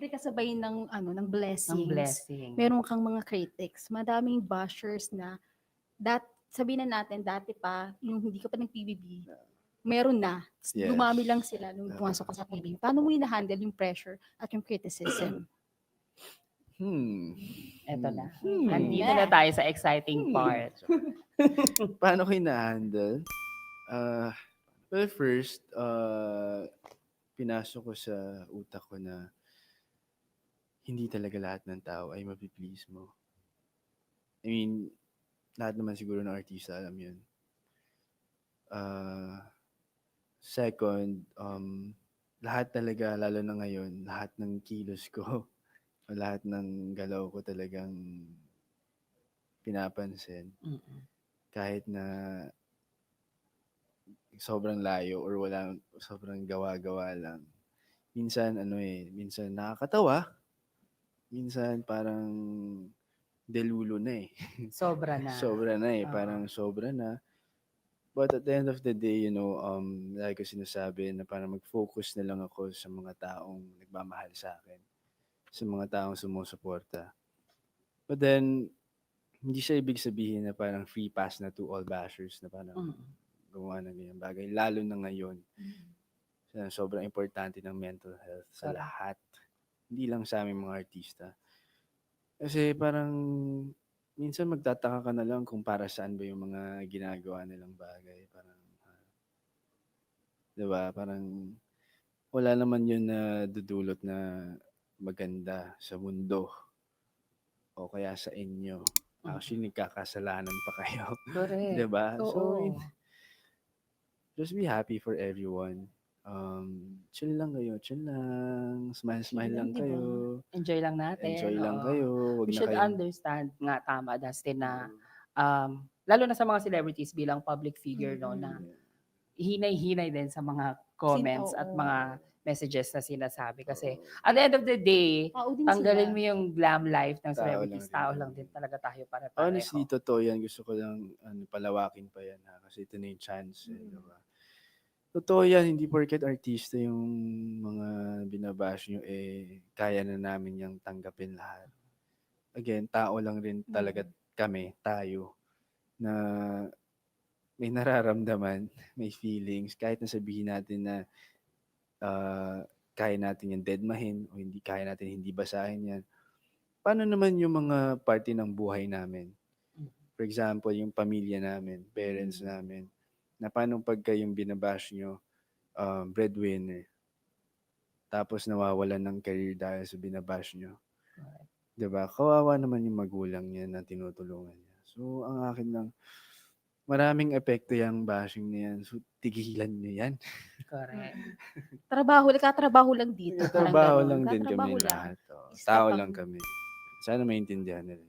Siyempre kasabay ng ano, ng ng blessings. blessing. Meron kang mga critics, madaming bashers na sabihin na natin dati pa, yung hindi ka pa nag-PBB, meron na. Dumami lang Yes. sila nung pumasok ka sa PBB. Paano mo hina-handle yung pressure at yung criticism? Eto na. Hmm. Andito na tayo sa exciting part. Paano ko hina-handle? Well, first, pinasok ko sa utak ko na hindi talaga lahat ng tao ay mapi-please mo. I mean, lahat naman siguro ng artista alam yun. Second, lahat talaga, lalo na ngayon, lahat ng kilos ko, o lahat ng galaw ko talagang pinapansin. Mm-mm. Kahit na sobrang layo or sobrang gawa-gawa lang. Minsan, minsan nakakatawa. Minsan parang delulo na eh. Sobra na. Sobra na eh. Oo. Parang sobra na. But at the end of the day, like ko sinasabi na parang mag-focus na lang ako sa mga taong nagmamahal sa akin. Sa mga taong sumusuporta. But then, hindi siya ibig sabihin na parang free pass na to all bashers na parang gumawa ng ganyan bagay. Lalo na ngayon. Sobrang importante ng mental health sa lahat. Hindi lang sa aming mga artista. Kasi parang minsan magtataka ka na lang kung para saan ba yung mga ginagawa nilang bagay. Parang, diba? Parang wala naman yun na dudulot na maganda sa mundo o kaya sa inyo. Actually, nagkakasalanan pa kayo. Correct. Diba? So, Oo. just be happy for everyone. Chill lang kayo. Chill lang. Smile lang Diba? kayo. Enjoy lang natin. Enjoy lang Oo. kayo. Wag We na should kayong... understand nga, tama, Dustin, na lalo na sa mga celebrities bilang public figure, no, na hinay-hinay din sa mga comments at mga messages na sinasabi. Kasi at the end of the day, Tao din tanggalin sila. mo yung glam life ng Tao celebrities. lang Tao rin. lang din talaga tayo pare-pareho. Honestly, totoo yan. Gusto ko lang palawakin pa yan ha. Kasi ito na yung chance. Diba? Totoo yan. Hindi porket artista yung mga binabash nyo kaya na namin yung tanggapin lahat. Again, tao lang rin talaga kami, tayo, na may nararamdaman, may feelings. Kahit na sabihin natin na kaya natin yung deadmahin o hindi kaya natin hindi basahin yan. Paano naman yung mga parte ng buhay namin? For example, yung pamilya namin, parents namin, na paano pagka yung binabash nyo, breadwinner, tapos nawawalan ng career dahil sa binabash nyo. Diba? Kawawa naman yung magulang niya na tinutulungan niya. So, ang akin lang, maraming epekto yung bashing na yan. So, tigilan nyo yan. Correct. Katrabaho lang dito. Parang Trabaho ganon. lang din Katrabaho kami lang. lahat. Stop Tao ang- lang kami. Sana maintindihan nila.